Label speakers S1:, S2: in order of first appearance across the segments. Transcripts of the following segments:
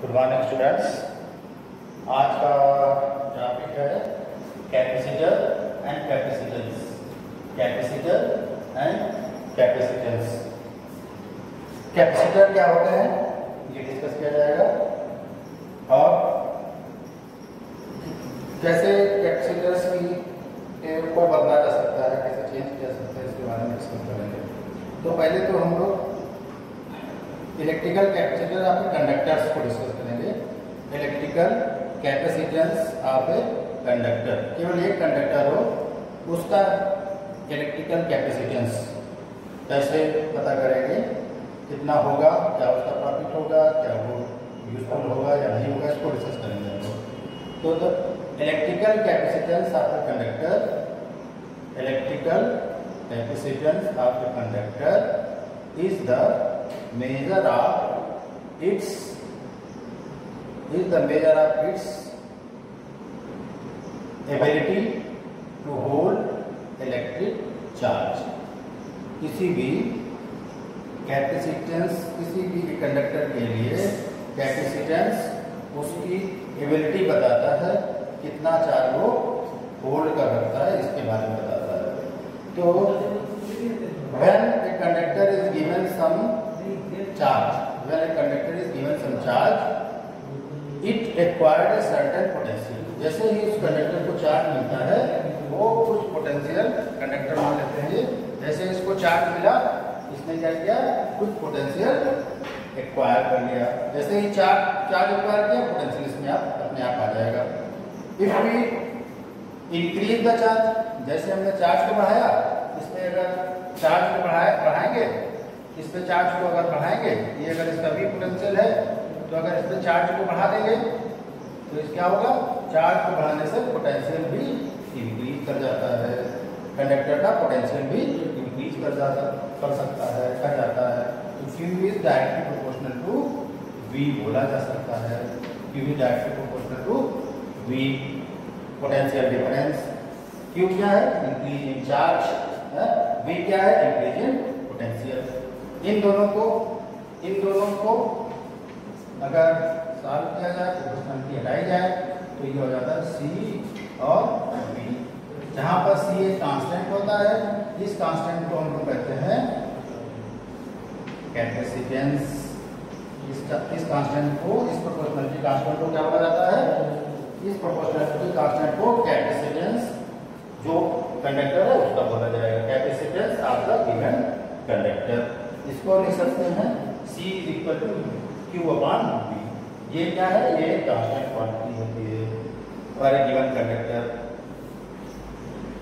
S1: Good morning students. आज का topic है capacitor and capacitance. Capacitor and capacitance. Capacitor क्या होते हैं ये डिस्कस किया जाएगा और कैसे कैपेसिटर्स को बदला जा सकता है, कैसे चेंज किया जा सकता है, इसके बारे में डिस्कस करेंगे। तो पहले तो हम लोग इलेक्ट्रिकल कैपेसिटर ऑफ कंडक्टर्स को डिस्कस करेंगे। Electrical capacitance of a conductor, केवल एक कंडक्टर हो उसका इलेक्ट्रिकल कैपेसिटेंस कैसे पता करेंगे, कितना होगा, क्या उसका प्रॉफिट होगा, क्या वो यूजफुल होगा या नहीं होगा, इसको डिस्कस करेंगे हम लोग। तो the electrical capacitance of a conductor, electrical capacitance of a conductor is the measure of its ability to hold electric charge। किसी भी कैपेसिटेंस, किसी भी कंडक्टर के लिए कैपेसिटेंस उसकी एबिलिटी बताता है, कितना चार्ज वो होल्ड कर रखता है, इसके बारे में बताता है। तो when a conductor is given some charge, when a conductor is given some charge, it acquired a certain potential। जैसे ही उस कंडक्टर को चार्ज मिलता है वो कुछ पोटेंशियल, कंडक्टर मान लेते हैं ये, जैसे इसको चार्ज मिला इसने क्या किया, कुछ पोटेंशियल एक्वायर कर लिया। जैसे ही चार्ज एक्वायर किया पोटेंशियल इसमें अपने आप आ जाएगा। If we increase the charge, जैसे हमने चार्ज को बढ़ाया, इसमें अगर चार्ज को बढ़ाएंगे, इस पे चार्ज को अगर बढ़ाएंगे, ये अगर इसका भी पोटेंशियल है तो अगर इस पे चार्ज को बढ़ा देंगे तो इस क्या होगा, चार्ज को बढ़ाने से पोटेंशियल भी इंक्रीज कर जाता है, कंडक्टर का पोटेंशियल भी इंक्रीज कर सकता है, कर जाता है। तो Q is directly proportional to V बोला जा सकता है। Q is directly proportional to V, potential difference. Q क्या है, इंक्रीज इन चार्ज, V क्या है, इंक्रीज इन पोटेंशियल। इन दोनों को अगर सॉल्व किया जाए, प्रोपोर्शनलिटी हटाई जाए तो ये हो जाता है C और V। जहां पर C एक कांस्टेंट होता है, इस कांस्टेंट को हम लोग कहते हैं कैपेसिटेंस। इस कांस्टेंट को, इस प्रोपोर्शनलिटी कांस्टेंट को क्या बोला जाता है, इस प्रोपोर्शनलिटी कांस्टेंट को कैपेसिटेंस जो कंडक्टर है उसका बोला जाएगा, capacitance of the given conductor. इसको लिख सकते हैं C is equal to Q upon V। ये क्या है, ये कांस्टेंट क्वांटिटी होती है for a given conductor.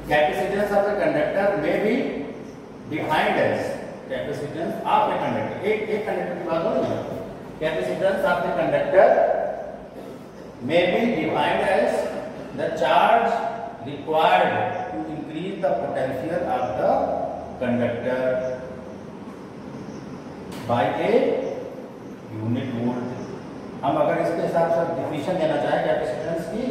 S1: Capacitance of a conductor may be defined as, capacitance of a conductor, एक कंडक्टर की बात हो रही है। Capacitance of a conductor may be defined as the charge required to increase the potential of the conductor by a unit volt. हम अगर इसके हिसाब से डेफिनेशन देना चाहें कैपेसिटेंस की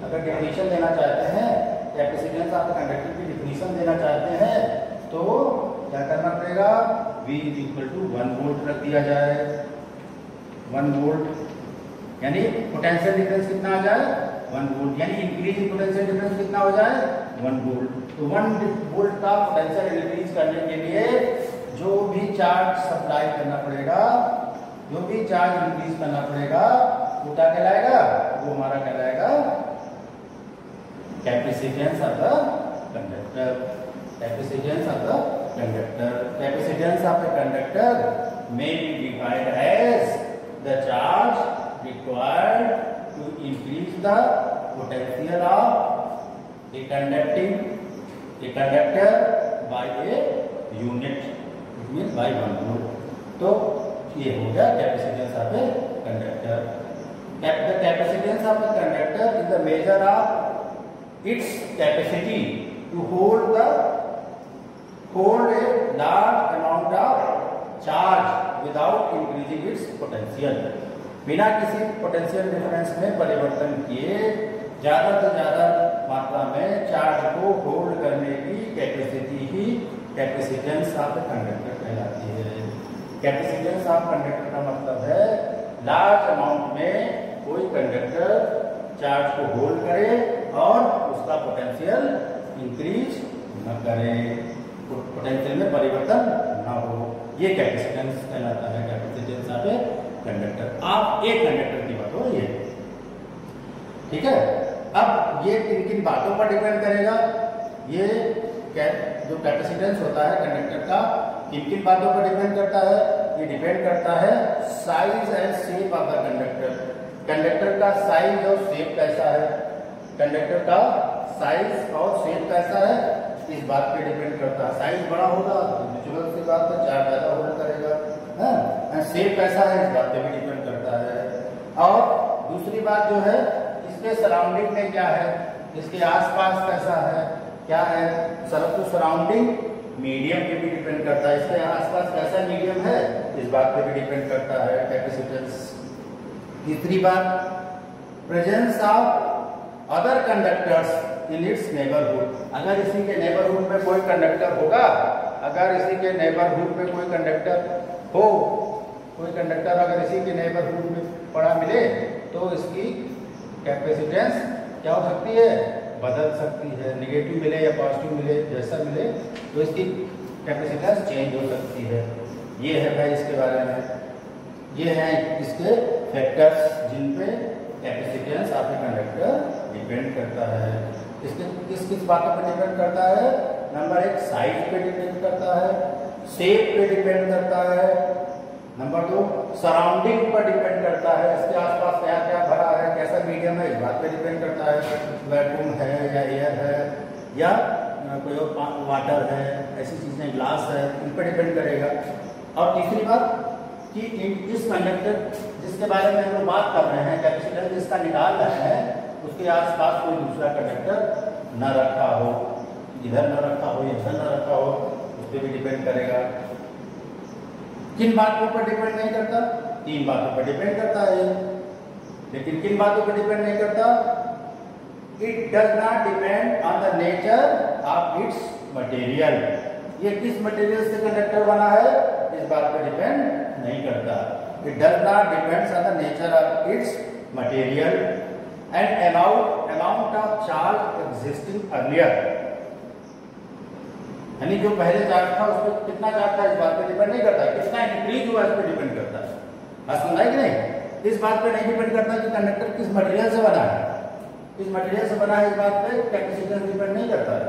S1: अगर डेफिनेशन देना चाहते हैं, कैपेसिटेंस ऑफ कंडक्टर की डेफिनेशन देना चाहते हैं तो क्या करना पड़ेगा, V is equal to 1 volt रख दिया जाए। 1 वोल्ट यानी पोटेंशियल डिफरेंस कितना आ जाए, 1 वोल्ट, यानी इंक्रीज इन पोटेंशियल डिफरेंस कितना हो जाए, 1 वोल्ट। तो 1 वोल्ट का पोटेंशियल इंक्रीज करने के लिए जो भी चार्ज सप्लाई करना पड़ेगा, जो भी चार्ज इंक्रीज करना पड़ेगा, वो क्या कहलाएगा, वो हमारा कहलाएगा capacitance of the conductor. Capacitance of the conductor, capacitance of the conductor may be defined as the charge required to increase the potential of a conductor by a unit, mean by 1 volt. तो ये हो गया capacitance of a conductor. The capacitance of the conductor is the measure of its capacity to hold a large amount of charge without increasing its potential. बिना किसी potential difference में परिवर्तन किए ज्यादा से ज्यादा मात्रा में चार्ज को होल्ड करने की capacity he capacitance of the conductor कहलाती है। कैपेसिटेंस ऑफ कंडक्टर का मतलब है लार्ज अमाउंट में कोई कंडक्टर चार्ज को होल्ड करे और उसका पोटेंशियल इंक्रीज न करे, पोटेंशियल में परिवर्तन न हो, ये कैपेसिटेंस कहलाता है। Capacitance of a conductor. आप एक कंडक्टर की बात हो रही है, ठीक है। अब ये किन किन बातों पर डिपेंड करेगा, ये जो कैपेसिटेंस होता है कंडक्टर का किन किन बातों पर डिपेंड करता है, ये डिपेंड करता है size and shape of the conductor. Conductor का साइज और शेप कैसा है, कंडक्टर का साइज और शेप कैसा है, इस बात पे डिपेंड करता है। साइज बड़ा होगा तो नेचुरल सी बात है चार्ज ज्यादा होल्ड करेगा, है। शेप कैसा है इस बात पे भी डिपेंड करता है। और दूसरी बात जो है, इसके सराउंडिंग में क्या है, इसके आसपास कैसा है, क्या है, सराउंडिंग मीडियम पे भी डिपेंड करता है। इसके आसपास कैसा मीडियम है, इस बात पे भी डिपेंड करता है कैपेसिटेंस। तीसरी बात, presence of other conductors in its neighbourhood. अगर इसी के नेबरहुड में कोई कंडक्टर होगा, अगर इसी के नेबरहुड में कोई कंडक्टर हो, कोई कंडक्टर अगर इसी के नेबरहुड में पड़ा मिले, तो इसकी कैपेसिटेंस क्या हो सकती है, बदल सकती है। नेगेटिव मिले या पॉजिटिव मिले, जैसा मिले तो इसकी कैपेसिटेंस चेंज हो सकती है। ये है भाई इसके बारे में, ये हैं इसके फैक्टर्स जिन पे capacitance of a conductor depend करता है। इसके किस किस बातों पर डिपेंड करता है, नंबर एक साइज पे डिपेंड करता है, शेप पे डिपेंड करता है, नंबर दो सराउंडिंग पर डिपेंड करता है, इसके आसपास क्या क्या भरा है, कैसा मीडियम है, इस बात पे डिपेंड करता है। वैक्यूम है या एयर है या कोई और वाटर है, ऐसी चीजें ग्लास है, उन पर डिपेंड करेगा। और तीसरी बात कि इस कंडक्टर जिसके बारे में हम लोग बात कर रहे हैं, कैपेसिटेंस जिसका निकाल रहे हैं, उसके आसपास कोई दूसरा कंडक्टर न रखा हो, इधर न रखा हो, इधर न रखा हो, उस पर भी डिपेंड करेगा। किन बातों पर डिपेंड नहीं करता, तीन बातों पर डिपेंड करता है, लेकिन किन बातों पर डिपेंड नहीं करता, it does not depend on the nature of its material. ये किस मटेरियल से कंडक्टर बना है, इस बात पर डिपेंड नहीं करता। It does not depends on the nature of its material and amount of charge existing earlier. यानी जो पहले चार्ज था उस पर कितना चार्ज था, इस बात पे डिपेंड नहीं करता, कितना इंक्रीज हुआ इस पर डिपेंड करता है। बात समझा कि नहीं, इस बात पे नहीं डिपेंड करता कि कंडक्टर किस मटेरियल से बना है, किस मटेरियल से बना है, इस बात पे कैपेसिटेंस डिपेंड नहीं करता है।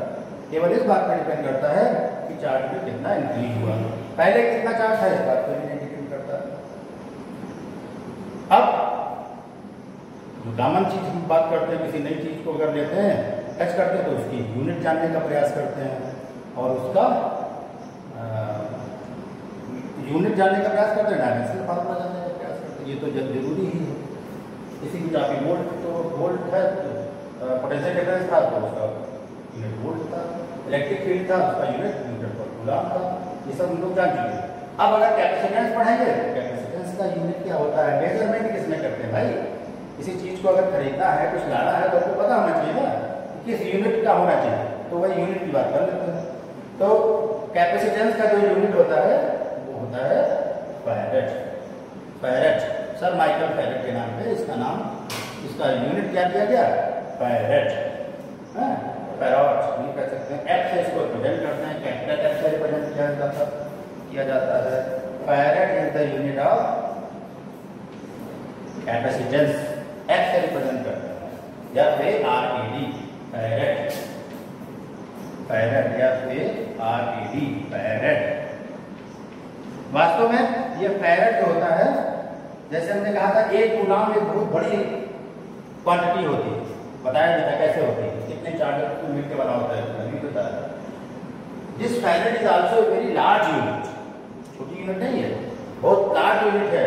S1: केवल इस बात पर डिपेंड करता है कि चार्ज में कितना इंक्रीज हुआ, पहले कितना चार्ज था, इस बात पर भी नहीं डिपेंड करता। अब जो कॉमन चीज हम बात करते हैं, किसी नई चीज को अगर लेते हैं, टच करते हैं, तो उसकी यूनिट जानने का प्रयास करते हैं और उसका यूनिट जानने का प्रयास करते हैं, डायमेंशनल फार्मूला जानने का प्रयास करते हैं। ये तो जरूरी ही है। इसी की चाबी वोल्ट, तो वोल्ट है, पोटेंशियल डिफरेंस था तो उसका यूनिट वोल्ट था, इलेक्ट्रिक फील्ड था उसका यूनिट मीटर पर कूलम था, ये सब हम लोग जान चुके हैं। अब अगर कैपेसिटेंस पढ़ेंगे, कैपेसिटेंस का यूनिट क्या होता है, मेजरमेंट किसमें करते हैं भाई, किसी चीज को अगर खरीदना है, कुछ लाना है, तो आपको पता होना चाहिए ना किस यूनिट का होना चाहिए, तो वही यूनिट की बात कर लेते हैं। तो कैपेसिटेंस का जो यूनिट होता है वो होता है farad. Farad, sir Michael farad के नाम पे इसका नाम, इसका यूनिट क्या दिया गया, फैरेड, फैराड ये कह सकते हैं। एफ से इसको रिप्रेजेंट करते हैं, कैपिटल एफ से रिप्रेजेंट किया जाता है। Farad is the unit of capacitance, F से रिप्रेजेंट करते हैं, या फिर आरईडी फैरेड, फैरेड या फिर आरईडी फैरेड। वास्तव में ये फैरेड जो होता है, जैसे हमने कहा था, एक कूलम एक बहुत बड़ी क्वांटिटी होती है, बताया जाता कैसे होती है, कितने चार्ज को मिलकर बना होता है, अभी बताया। This farad is also a very large unit, छोटी यूनिट नहीं है, बहुत लार्ज यूनिट है।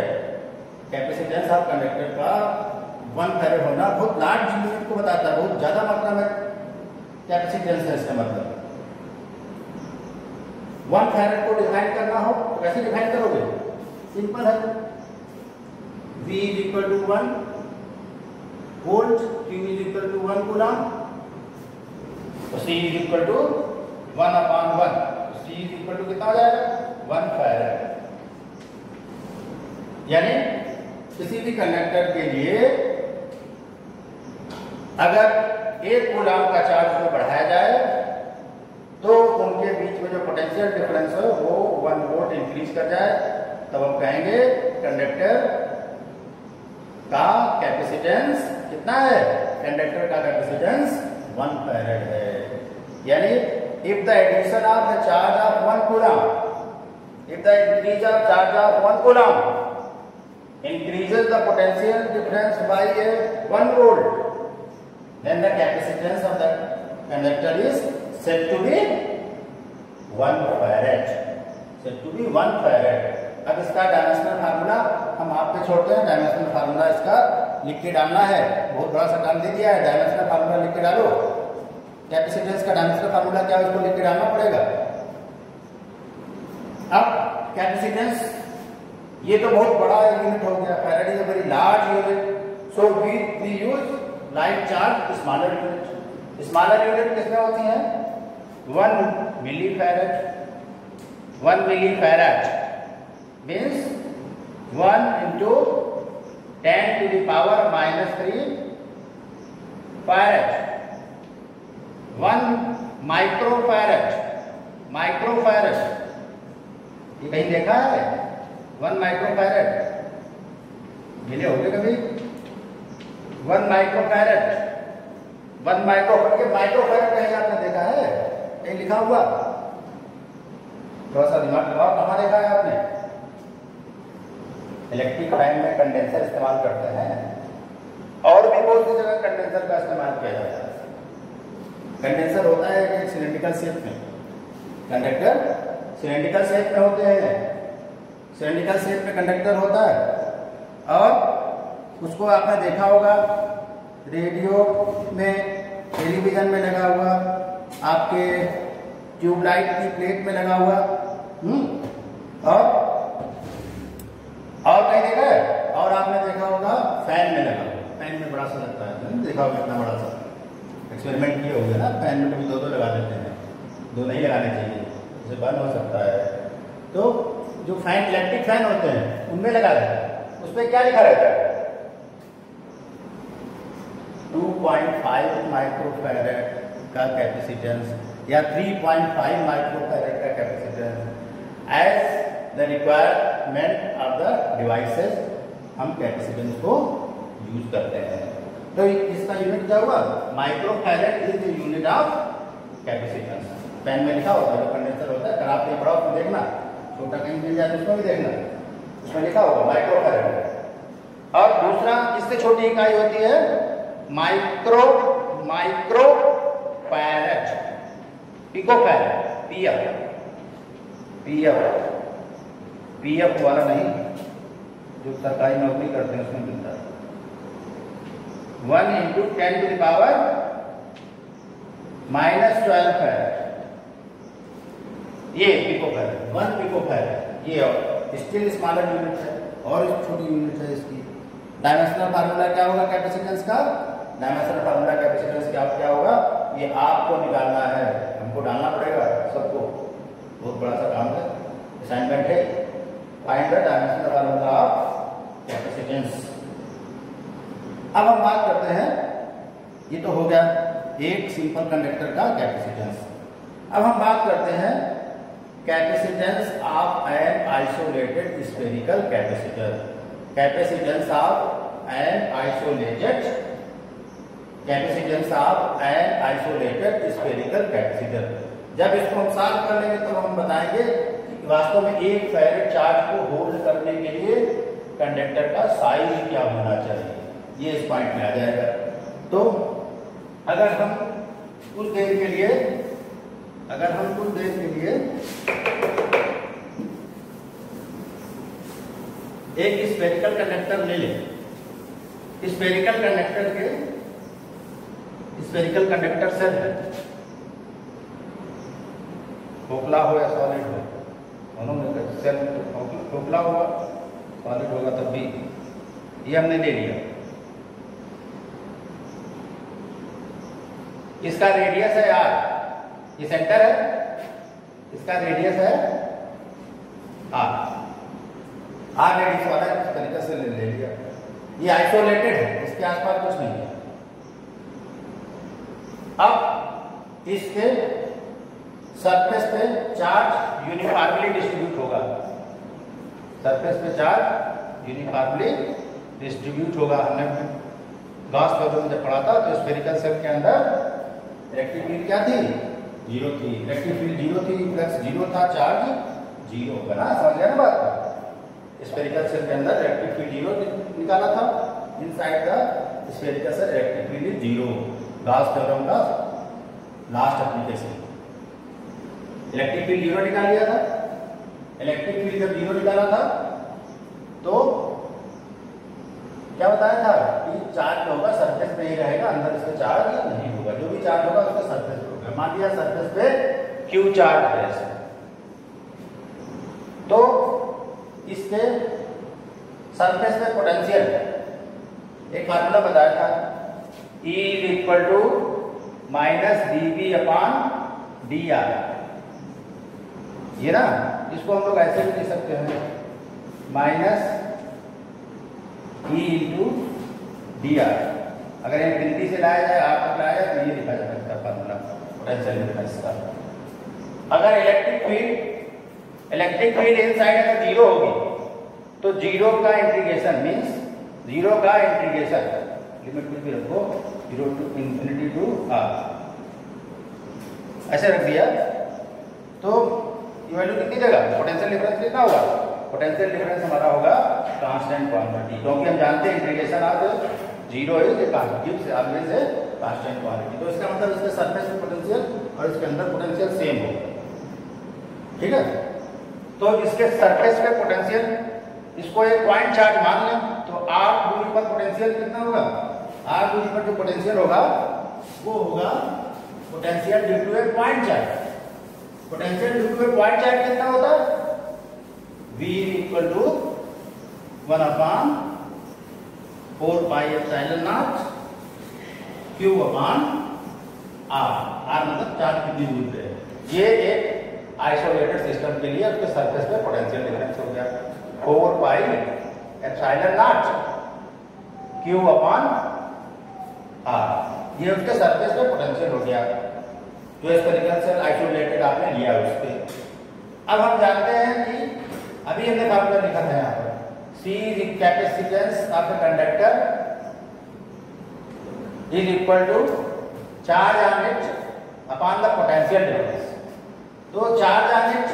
S1: कैपेसिटेंस ऑफ कंडक्टर का 1 फैरेड होना बहुत लार्ज यूनिट को बताता है, बहुत ज्यादा मात्रा में कैपेसिटेंस है इसका मतलब। 1 फैरेड को डिफाइन करना हो तो कैसे डिफाइन करोगे, सिंपल है, V is equal to 1 volt, Q is equal to 1 coulomb, तो C is equal to 1/1, C is equal to कितना हो जाएगा, 1 फैरेड। यानी किसी भी कंडक्टर के लिए अगर 1 कूलम का चार्ज को बढ़ाया जाए तो उनके बीच में जो पोटेंशियल डिफरेंस है वो 1 वोल्ट इंक्रीज कर जाए, तब हम कहेंगे कंडक्टर का कैपेसिटेंस कितना है, कंडक्टर का कैपेसिटेंस 1 फैराड है। यानी if the addition of the charge of 1 coulomb, if the increase of charge of 1 coulomb increases the potential difference by 1 volt, then the capacitance of the conductor is said to be 1 farad, said to be 1 farad। अब इसका dimensional formula हम आप पे छोड़ते हैं, dimensional formula इसका लिख के डालना है, बहुत बड़ा सा काम दे दिया है, डायमेंशनल फार्मूला लिख के डालो। कैपेसिटेंस का डायमेंशनल फार्मूला क्या है, उसको लिख के डालना पड़ेगा। अब कैपेसिटेंस ये तो बहुत बड़ा यूनिट हो गया, farad is a very large unit, so we use like charge smaller unit. Smaller unit किसमें होती हैं, 1 millifarad. 1 millifarad means 1 into 10 to the power -3 farad. 1 microfarad, microfarad ये कहीं देखा है, 1 माइक्रो फैराड मिले होंगे कभी। 1 माइक्रो फैराड, 1 माइक्रो फैराड कहीं आपने देखा है, कहीं लिखा हुआ, थोड़ा सा दिमाग लगाओ, कहाँ देखा है आपने। इलेक्ट्रिक फैन में कंडेंसर इस्तेमाल करते हैं और भी बहुत सी जगह कंडेंसर का इस्तेमाल किया जाता है। कंडेंसर होता है एक सिलेंड्रिकल शेप में, कंडक्टर सिलेंड्रिकल शेप में होते हैं, सिलेंड्रिकल शेप में कंडक्टर होता है और उसको आपने देखा होगा रेडियो में, टेलीविजन में लगा हुआ, आपके ट्यूबलाइट की प्लेट में लगा हुआ, और कहीं देखा है, और आपने देखा होगा फैन में लगा हुआ, फैन में बड़ा सा लगता है, देखा होगा इतना बड़ा सा, एक्सपेरिमेंट किए होंगे ना, फैन में कभी 2 लगा देते हैं, 2 नहीं लगाने चाहिए, उसे बंद हो सकता है। तो जो फैन इलेक्ट्रिक फैन होते हैं उनमें लगा रहता है, उसमें क्या लिखा रहता है, 2.5 माइक्रो फैराड का कैपेसिटेंस या 3.5 माइक्रो फैराड का capacitance. As the requirement of the devices हम कैपेसिटेंस को यूज करते हैं। तो इसका यूनिट क्या हुआ, micro farad is the unit of capacitance. Pen में लिखा होता है, जो कंडेंसर होता है, खराब नहीं पड़ा उसमें देखना, छोटा कहीं मिल जाए तो उसमें भी देखना, उसमें लिखा होगा माइक्रो फैराड। और दूसरा इससे छोटी इकाई होती है micro farad, pico farad, pF वाला नहीं, जो सरकारी नौकरी करते हैं उसमें मिलता है। 1 into 10 to the power -12 farad, ये पिको फैराड, 1 पिको फैराड, ये स्टिल स्मॉलर यूनिट है और छोटी यूनिट है इसकी। डायमेंशनल फार्मूला क्या होगा कैपेसिटेंस का, डायमेंशनल फार्मूला कैपेसिटेंस क्या होगा, ये आपको निकालना है, हमको डालना पड़ेगा सबको, बहुत बड़ा सा काम है, असाइनमेंट है। Find the dimensional formula of capacitance. अब हम बात करते हैं, ये तो हो गया एक सिंपल कंडक्टर का कैपेसिटेंस। अब हम बात करते हैं capacitance of an isolated spherical capacitor. Capacitance of an isolated spherical capacitor. जब इसको हम सॉल्व कर लेंगे तो हम बताएंगे कि वास्तव में एक फैराड चार्ज को होल्ड करने के लिए कंडक्टर का साइज क्या होना चाहिए, ये इस पॉइंट में आ जाएगा। तो अगर हम कुछ देर के लिए एक स्फेरिकल कंडक्टर ले लें, स्फेरिकल कंडक्टर सेल है, खोखला हो या सॉलिड हो, दोनों में सेल खोखला होगा, सॉलिड होगा तब भी, ये हमने ले लिया। इसका रेडियस है R, ये सेंटर है, इसका रेडियस है R रेडियस वाला इस तरीके से ले लिया। ये आइसोलेटेड है, इसके आसपास कुछ नहीं है। अब इसके सरफेस पे चार्ज यूनिफॉर्मली डिस्ट्रीब्यूट होगा, सरफेस पे चार्ज यूनिफॉर्मली डिस्ट्रीब्यूट होगा। हमने गॉस थ्योरम जब पढ़ा था तो स्फेरिकल सेल के अंदर इलेक्ट्रिक फील्ड क्या थी? जीरो थी। इलेक्ट्रिक फील्ड जीरो थी, फ्लक्स जीरो था, चार्ज जीरो बना। समझ गया ना बात? स्फेरिकल सेल के अंदर इलेक्ट्रिक फील्ड जीरो निकाला था। Inside the spherical shell electric field is zero. Gauss theorem का last application. Electric field zero निकाल लिया था। इलेक्ट्रिक फील्ड जब जीरो निकाला था तो क्या बताया था कि चार्ज होगा सरफेस पे ही रहेगा, अंदर इसके चार्ज नहीं होगा। जो भी चार्ज होगा उसका सरफेस पे होगा। मान लिया सरफेस पे क्यू चार्ज है, तो इसके सरफेस पे पोटेंशियल एक फार्मूला बताया था, E is equal to minus dV upon dr। ये ना, इसको हम लोग ऐसे भी लिख सकते हैं, माइनस E इंटू dr। अगर एक गिनती से लाया जाए, आप तक लाया जाए तो ये लिखा जा सकता है फार्मूला पोटेंशियल डिफरेंस का। अगर इलेक्ट्रिक फील्ड इनसाइड अगर जीरो होगी तो जीरो का इंटीग्रेशन मींस जीरो का इंटीग्रेशन लिमिट कुछ भी रखो, zero to infinity to r, ऐसे रख दिया तो ये वैल्यू कितनी जगह? पोटेंशियल डिफरेंस कितना होगा? पोटेंशियल डिफरेंस हमारा होगा कांस्टेंट क्वांटिटी, क्योंकि हम जानते हैं integration of zero is gives always a constant quantity. तो इसका मतलब इसके सरफेस में पोटेंशियल और इसके अंदर पोटेंशियल सेम होगा। ठीक है, तो इसके सरफेस पे पोटेंशियल, इसको एक पॉइंट चार्ज मान लें तो r दूरी पर पोटेंशियल कितना होगा? r दूरी पर जो पोटेंशियल होगा वो होगा potential due to a point charge. Potential due to a point charge कितना होता है? V equal to 1 upon 4 pi epsilon naught Q upon R। R मतलब चार्ज कितनी दूर पे है। ये एक आइसोलेटेड सिस्टम के लिए उसके सरफेस पे पोटेंशियल डिफरेंस हो गया 4 pi epsilon naught Q upon R। ये उसके सरफेस पे पोटेंशियल हो गया जो स्फेरिकल सेल आइसोलेटेड आपने लिया उसके। अब हम जानते हैं कि अभी हमने फार्मूला लिखा था यहाँ पर, C is capacitance of the conductor is equal to charge on it upon the potential difference. तो charge on it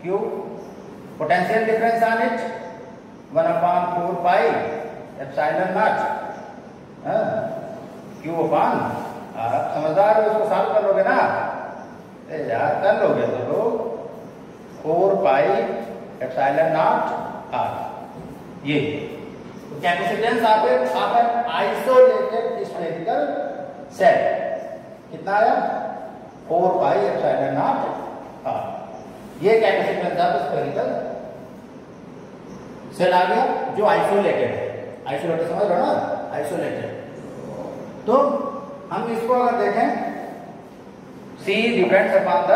S1: Q, potential difference on it 1 upon 4 pi epsilon naught Q upon R। समझदार हो, इसको solve कर लोगे ना? यार कर लोगे तो लोग 4 पाई एप्सिलॉन नॉट R। ये तो capacitance of an isolated spherical shell कितना आया? 4 पाई एप्सिलॉन नॉट R। ये कैपेसिटेंस ऑफ स्फेरिकल सेल आ गया जो आइसोलेटेड है। आइसोलेटेड समझ रहे हो ना? आइसोलेटेड। तो हम इसको अगर देखें, C depends upon the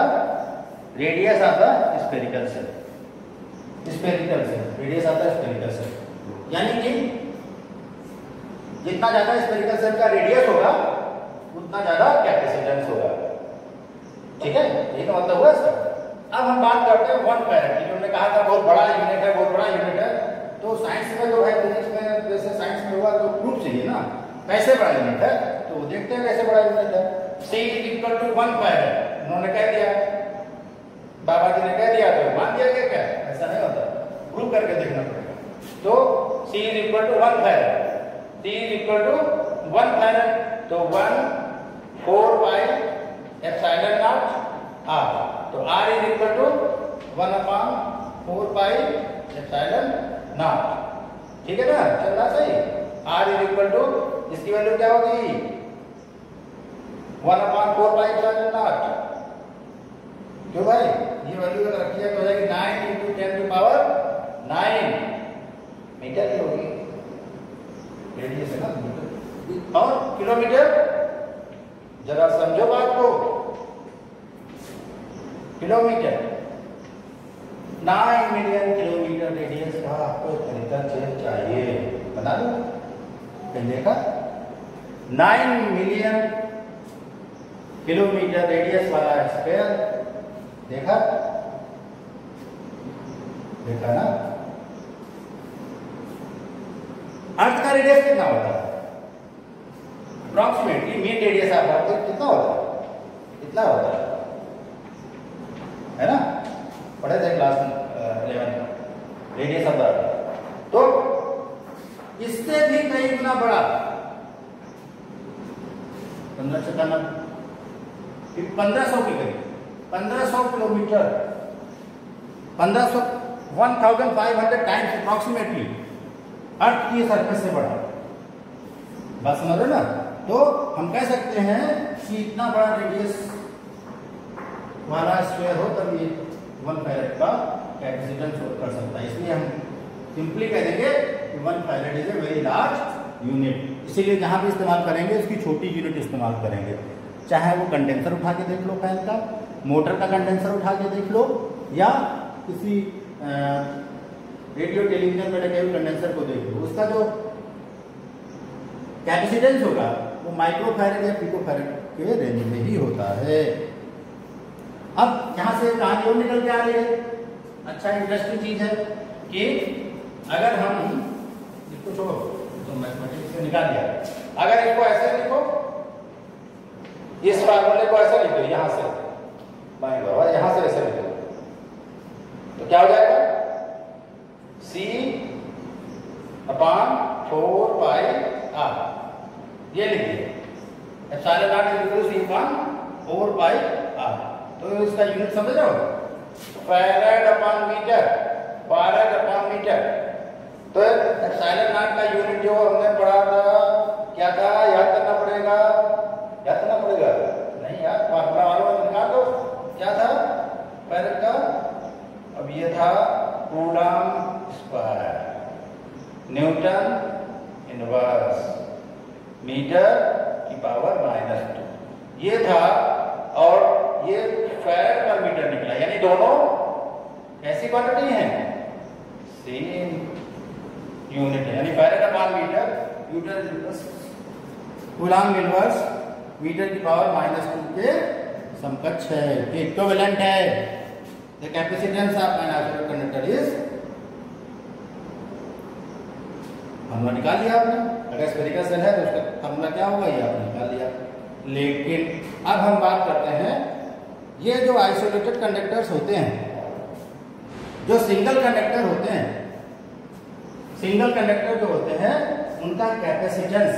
S1: radius of the spherical cell. Spherical shell, radius of the spherical cell, यानी कि जितना ज्यादा स्फेरिकल सेल का रेडियस होगा उतना ज्यादा कैपेसिटेंस होगा। ठीक है, यही तो मतलब हुआ इसका। अब हम बात करते हैं 1 फैराड की। हमने कहा था बहुत बड़ा यूनिट है, बहुत बड़ा यूनिट है। तो साइंस में तो भाई फिजिक्स में जैसे साइंस में हुआ तो प्रूफ चाहिए ना, कैसे बड़ा यूनिट है तो देखते हैं कैसे बड़ा यूनिट है। C इक्वल टू 1 फैराड उन्होंने कह दिया, बाबा जी ने कह दिया तो मान दिया क्या? ऐसा नहीं होता, प्रूव करके देखना पड़ेगा। तो C equal to 1 farad, C equal to 1 farad, तो 1 4 पाई एप्सिलॉन नॉट R। तो R is equal to 1 upon 4 pi epsilon naught. ठीक है ना? चल रहा सही। R इज इक्वल टू, इसकी वैल्यू क्या होगी? 1 अपॉन 4 पाई एप्सिलॉन नॉट। क्यों भाई? ये वैल्यू अगर रखी है तो हो जाएगी 9 इंटू 10 की पावर 9 मीटर की होगी रेडियस है ना। और किलोमीटर, जरा समझो बात को, किलोमीटर 9 मिलियन किलोमीटर रेडियस का आपको स्फेरिकल सेल चाहिए। बना दो देखा 9 मिलियन किलोमीटर रेडियस वाला स्फीयर, देखा ना। अर्थ का रेडियस कितना होता है? Approximately mean radius of earth कितना होता है? कितना होता है ना? पढ़े थे क्लास 11 रेडियस ऑफ अर्थ। तो इससे भी कई गुना बड़ा 1500 के करीब 1500 किलोमीटर 1500 टाइम्स अप्रॉक्सीमेटली अर्थ की सरफेस से बड़ा। बात समझ रहे ना? तो हम कह सकते हैं कि इतना बड़ा रेडियस वाला स्फीयर हो तब ये 1 फैरेड का कैपेसिटेंस कर सकता है। इसलिए हम सिंपली कह देंगे कि 1 farad is a very large unit. इसीलिए जहां भी इस्तेमाल करेंगे उसकी छोटी यूनिट इस्तेमाल करेंगे। चाहे वो कंडेंसर उठा के देख लो फैन का, मोटर का कंडेंसर उठा के देख लो, या किसी रेडियो टेलीविजन में लगे हुए कंडेंसर को देख लो, उसका जो कैपेसिटेंस होगा वो माइक्रोफैरेड या पिकोफैरेड के रेंज में ही होता है। अब यहां से कहानी और निकल के आ रही है। अच्छा इंटरेस्टिंग चीज है कि अगर हम इसको छोड़ो तो मैथमेटिक्स से निकाल दिया, अगर इसको ऐसे लिखो, इस फार्मूले को ऐसे लिखो, यहां से बाएं ओर यहां से ऐसे लिखो तो क्या हो जाएगा? C/4πr ये लिखिए। Epsilon naught equal to C/4πr। तो इसका यूनिट समझ रहे हो? Farad upon metre, farad upon metre. तो एप्सिलॉन नॉट का यूनिट जो हमने पढ़ा था क्या था? याद करना पड़ेगा, याद करना पड़ेगा। नहीं याद, फार्मूला वालों में निकाल दो। क्या था फैरेड का? अब ये था coulomb square, newton inverse, metre की पावर -2 ये था। और ये फैरेड पर मीटर निकला, यानी दोनों ऐसी क्वांटिटी हैं, सेम यूनिट है, यानी farad upon metre, newton inverse coulomb inverse metre की पावर -2 के समकक्ष है, इक्विवेलेंट है। The capacitance of an absolute conductor is, formula निकाल लिया आपने। अगर स्फेरिकल सेल है तो उसका फॉर्मूला क्या होगा ये आपने निकाल लिया। लेकिन अब हम बात करते हैं ये जो आइसोलेटेड कंडक्टर्स होते हैं, जो सिंगल कंडक्टर होते हैं, सिंगल कंडक्टर जो होते हैं उनका कैपेसिटेंस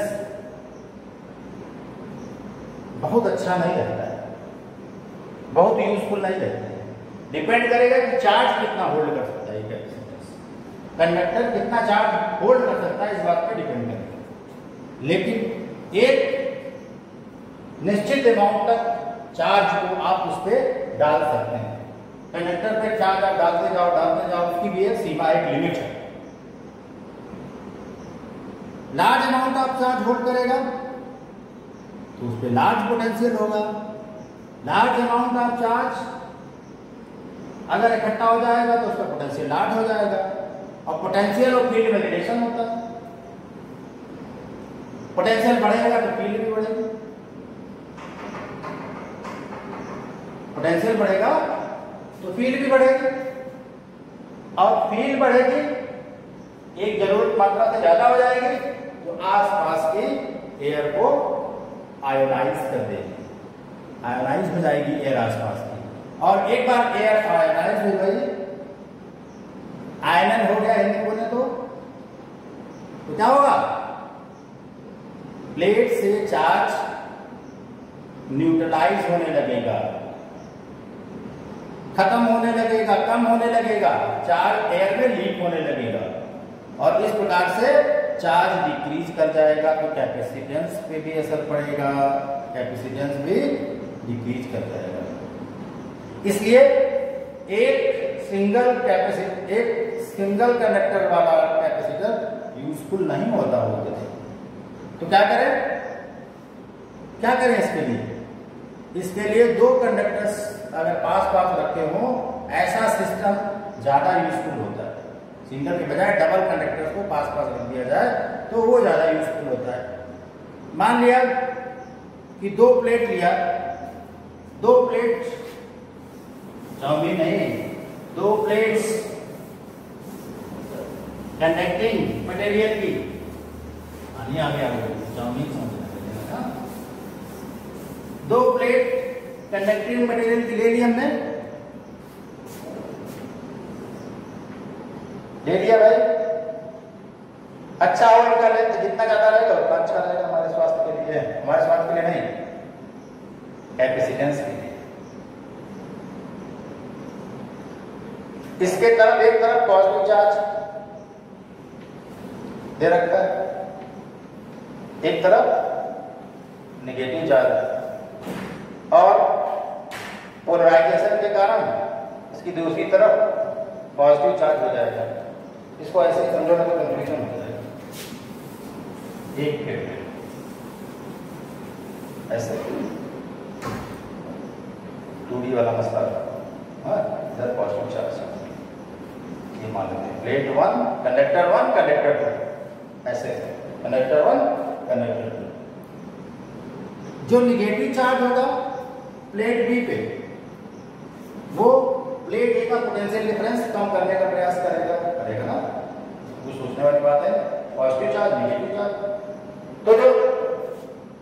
S1: बहुत अच्छा नहीं रहता है, बहुत यूजफुल नहीं रहता है। डिपेंड करेगा कि चार्ज कितना होल्ड कर सकता है कैपेसिटेंस, कंडक्टर कितना चार्ज होल्ड कर सकता है, इस बात पे डिपेंड करेगा। लेकिन एक निश्चित अमाउंट तक चार्ज को आप उस पर डाल सकते हैं। कंडक्टर पे चार्ज आप डालते जाओ, उसकी भी एक सीमा, एक लिमिट है। लार्ज अमाउंट आप चार्ज होल्ड करेगा तो उस पर लार्ज पोटेंशियल होगा। लार्ज अमाउंट ऑफ चार्ज अगर इकट्ठा हो जाएगा तो उसका पोटेंशियल लार्ज हो जाएगा। और पोटेंशियल और फील्ड में रिलेशन होता है, पोटेंशियल बढ़ेगा तो फील्ड भी बढ़ेगी, पोटेंशियल बढ़ेगा तो फील्ड भी बढ़ेगी। और फील्ड बढ़ेगी, एक जरूरत मात्रा से ज्यादा हो जाएगी तो आसपास की एयर को आयोनाइज कर देगी, आयोनाइज हो जाएगी एयर आसपास की। और एक बार एयर आयोनाइज हो गई, आयनन हो गया हिंदी बोले तो क्या होगा? प्लेट से चार्ज न्यूट्रलाइज होने लगेगा, खत्म होने लगेगा, कम होने लगेगा, चार्ज एयर में लीक होने लगेगा। और इस प्रकार से चार्ज डिक्रीज कर जाएगा तो कैपेसिटेंस पे भी असर पड़ेगा, कैपेसिटेंस भी डिक्रीज कर जाएगा। इसलिए एक सिंगल कंडक्टर वाला कैपेसिटर यूजफुल नहीं होता होगा। तो क्या करें इसके लिए दो कंडक्टर्स अगर पास रखे हो, ऐसा सिस्टम ज्यादा यूजफुल होता है। सिंगल के बजाय डबल कंडक्टर्स को पास पास रख दिया जाए तो वो ज्यादा यूजफुल होता है। मान लिया कि दो प्लेट लिया, दो प्लेट चाउमीन नहीं, दो प्लेट्स कंडक्टिंग मटेरियल की, आगे चाउमीन समझना, दो प्लेट कंडक्टिंग मटेरियल की ले ली हमने, ले लिया भाई। अच्छा और का लेंथ जितना ज्यादा रहेगा उतना अच्छा रहेगा हमारे स्वास्थ्य के लिए, हमारे स्वास्थ्य के लिए नहीं, कैपेसिटेंस के लिए। इसके तरफ एक तरफ पॉजिटिव चार्ज दे रखा है, एक तरफ नेगेटिव चार्ज, और पोलराइजेशन के कारण इसकी दूसरी तरफ पॉजिटिव चार्ज हो जाएगा। इसको ऐसे ही समझो ना तो कंफ्यूजन हो जाएगा। एक प्लेट ऐसे 2D वाला मसला, इधर पॉजिटिव चार्ज, ये मान लेते हैं प्लेट 1 कंडक्टर 1 कंडक्टर 2, ऐसे कंडक्टर 1 कंडक्टर 2। जो निगेटिव चार्ज होगा प्लेट बी पे, वो प्लेट ए का पोटेंशियल डिफरेंस कम करने का प्रयास करेगा ना, कुछ सोचने वाली बात है। पॉजिटिव चार्ज निगेटिव चार्ज, तो जो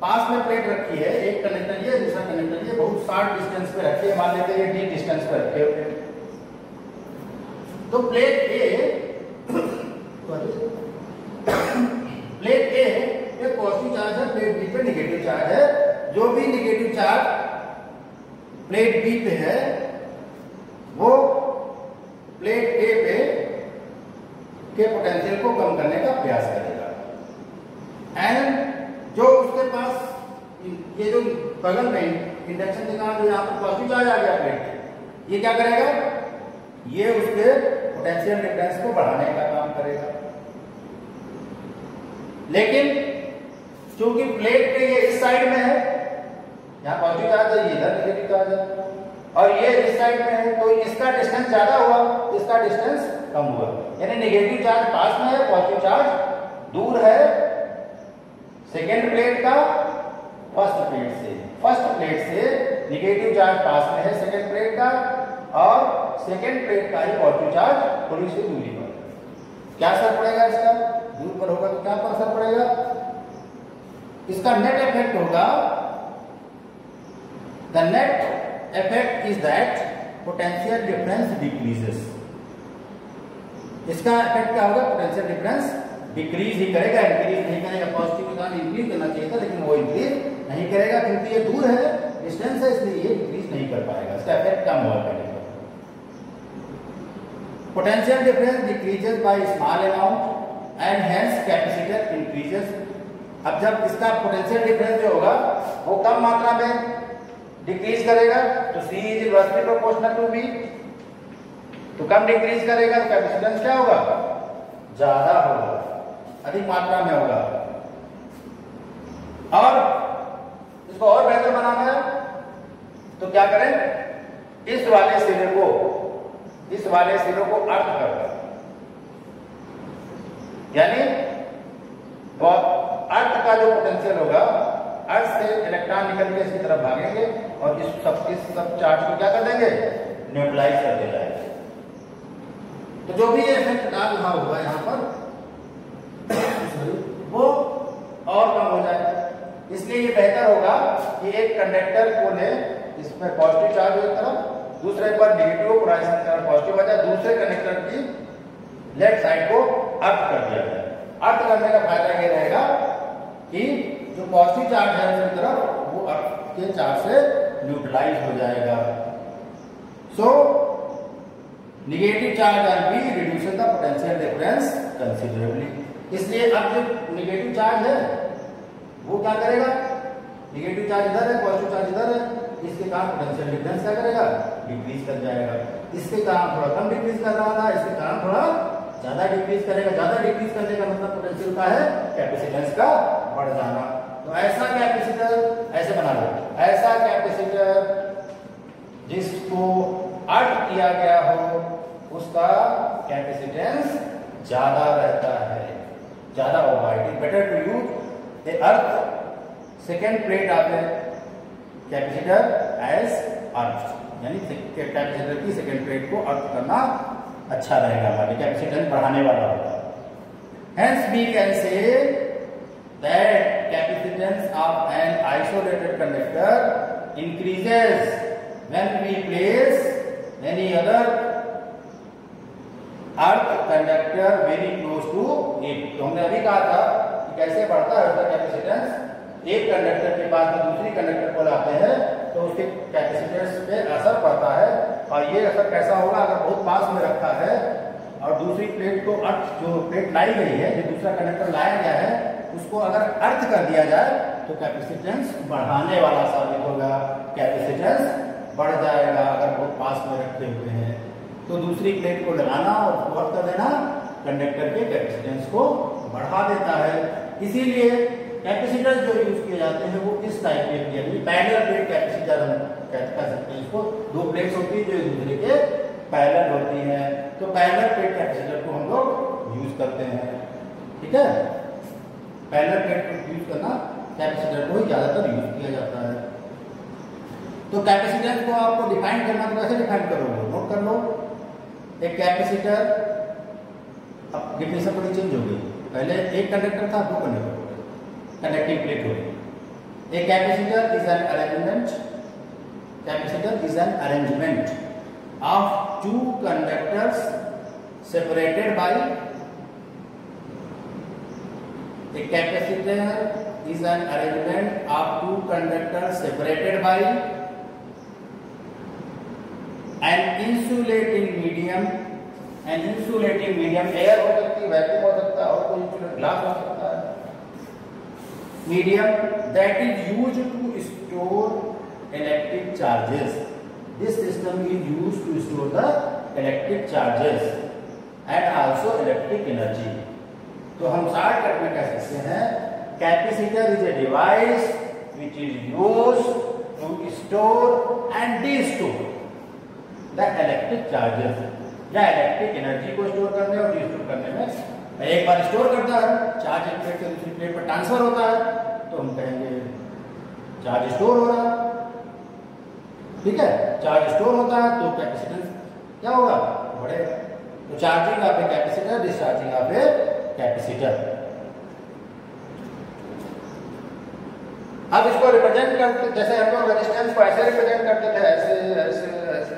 S1: पास में प्लेट रखी है, एक कंडक्टर ये दूसरा कंडक्टर ये, बहुत शॉर्ट डिस्टेंस पे रखी है, मान लेते हैं ये d डिस्टेंस पे रखे हुए, तो प्लेट ए पे पॉजिटिव चार्ज है, प्लेट बी पे निगेटिव चार्ज है। जो भी निगेटिव चार्ज प्लेट बी पे है वो प्लेट ए पे के पोटेंशियल को कम करने का प्रयास करेगा, एंड जो उसके पास ये जो बगल में इंडक्शन के कारण जो यहाँ पर पॉजिटिव चार्ज आ गया प्लेट, ये क्या करेगा, ये उसके पोटेंशियल डिफरेंस को बढ़ाने का काम करेगा। लेकिन चूंकि प्लेट पे ये इस साइड में है, यहाँ पॉजिटिव चार्ज है, ये इधर नेगेटिव चार्ज है, और ये इस साइड में है, तो इसका डिस्टेंस ज्यादा हुआ, इसका डिस्टेंस कम हुआ, यानी नेगेटिव चार्ज पास में है, पॉजिटिव चार्ज दूर है सेकेंड प्लेट का फर्स्ट प्लेट से। फर्स्ट प्लेट से निगेटिव चार्ज पास में है सेकेंड प्लेट का, और सेकेंड प्लेट का ही पॉजिटिव चार्ज थोड़ी सी दूरी पर। क्या असर पड़ेगा इसका, दूर पर होगा तो क्या पर असर पड़ेगा, इसका नेट इफेक्ट होगा, the net effect is that potential difference decreases। इसका इफेक्ट क्या होगा, पोटेंशियल डिफरेंस डिक्रीज ही करेगा, इंक्रीज नहीं करेगा। पॉजिटिव के कारण इंक्रीज करना चाहिए था, लेकिन वो इंक्रीज नहीं करेगा क्योंकि ये दूर है, डिस्टेंस है, इसलिए ये इंक्रीज नहीं कर पाएगा, इसका इफेक्ट कम हुआ करेगा। Potential difference decreases by small amount and hence capacitor increases. अब जब इसका पोटेंशियल डिफरेंस जो होगा वो कम मात्रा में डिक्रीज करेगा, तो C is inversely proportional to V, तो कम डिक्रीज करेगा तो कैपेसिटेंस क्या होगा, ज्यादा होगा, अधिक मात्रा में होगा। और इसको और बेहतर बनाना है तो क्या करें, इस वाले सिरे को अर्थ कर दें, यानी अर्थ का जो पोटेंशियल होगा, अर्थ से इलेक्ट्रॉन निकल के इसकी तरफ भागेंगे और इस सब चार्ज को क्या कर देंगे, न्यूट्रलाइज कर देगा। तो जो भी इफेक्ट डाल रहा होगा यहाँ पर वो और कम हो जाएगा। इसलिए ये बेहतर होगा कि एक कंडक्टर को ले, इसमें पॉजिटिव चार्ज हो एक तरफ, दूसरे पर नेगेटिव पोलराइजेशन के कारण पॉजिटिव हो जाए, दूसरे कंडक्टर की लेफ्ट साइड को अर्थ कर दिया जाए। अर्थ करने का फायदा ये रहेगा कि जो पॉजिटिव चार्ज है उसकी तरफ, वो अर्थ के चार्ज से न्यूट्रलाइज हो जाएगा। So negative charge on B reduces the potential difference considerably. इसलिए अब जो नेगेटिव चार्ज है वो क्या करेगा, नेगेटिव चार्ज इधर है, पॉजिटिव चार्ज इधर है, इसके कारण पोटेंशियल डिफरेंस क्या करेगा, डिक्रीज कर जाएगा। इसके कारण थोड़ा कम डिक्रीज कर रहा था, इसके कारण थोड़ा ज्यादा डिक्रीज करेगा। ज्यादा डिक्रीज करने का मतलब पोटेंशियल का है कैपेसिटेंस का बढ़ जाना। तो ऐसा कैपेसिटर ऐसे बना लो, ऐसा कैपेसिटर जिसको अर्थ किया गया हो उसका कैपेसिटेंस ज्यादा रहता है, ज्यादा होगा। It is better to use a earth second plate of a capacitor as earth, यानी कैपेसिटर की सेकेंड प्लेट को अर्थ करना अच्छा रहेगा, हमारे कैपेसिटेंस बढ़ाने वाला होगा। Hence we can say that capacitance of an isolated conductor increases when we place any other earth conductor very close to it। तो हमने अभी कहा था कि कैसे बढ़ता है उसका कैपेसिटेंस। एक कंडक्टर के पास में दूसरी कंडक्टर को लाते हैं तो उसके कैपेसिटेंस पे असर पड़ता है, और ये असर कैसा होगा, अगर बहुत पास में रखा है और दूसरी प्लेट को अर्थ, जो प्लेट लाई गई है, जो दूसरा कंडक्टर लाया गया है, उसको अगर अर्थ कर दिया जाए तो कैपेसिटेंस बढ़ाने वाला साबित होगा, कैपेसिटेंस बढ़ जाएगा। अगर बहुत पास में रखे हुए हैं तो दूसरी प्लेट को लगाना और उसको अर्थ कर देना कंडक्टर के कैपेसिटेंस को बढ़ा देता है। इसीलिए कैपेसिटर जो यूज किए जाते हैं वो इस टाइप के, यानी पैरेलल प्लेट कैपेसिटर हम कह सकते हैं इसको। दो प्लेट्स होती है जो एक दूसरे के पैरेलल होती हैं, तो पैरेलल प्लेट कैपेसिटर को हम लोग यूज करते हैं। ठीक है, पैरेलल प्लेट को यूज करना कैपेसिटर को ही ज्यादातर यूज किया जाता है। तो कैपेसिटेंस को आपको डिफाइन करना, तो कैसे डिफाइन करोगे, नोट कर लो। एक कैपेसिटर, अब डिफिनेशन थोड़ी चेंज हो गई, पहले एक कंडक्टर था, दो कंडक्टर हो गए, कंडक्टिंग प्लेट हो गई। एक capacitor is an arrangement, capacitor is an arrangement of two conductors separated by a capacitor is an arrangement of two conductors separated by an insulating medium। an insulating medium air हो सकती है, vacuum हो सकता है, और कोई insulate glass हो सकता है। medium that is used to store electric charges। This system is used to store the electric charges and also electric energy। तो हम शॉर्टकट में कह सकते हैं capacitor is a device which is used to store and de-store the electric charges, या electric energy को store करने और डिस्टोर करने में। एक बार स्टोर करता है, चार्ज एक प्लेट से दूसरी प्लेट पर ट्रांसफर होता है, तो हम कहेंगे चार्ज स्टोर हो रहा है। ठीक है, चार्ज स्टोर होता है तो कैपेसिटेंस क्या होगा, बढ़ेगा। तो charging of a capacitor, discharging of a capacitor. अब इसको रिप्रेजेंट करते, जैसे हम लोग रेजिस्टेंस को ऐसे रिप्रेजेंट करते थे, ऐसे ऐसे ऐसे,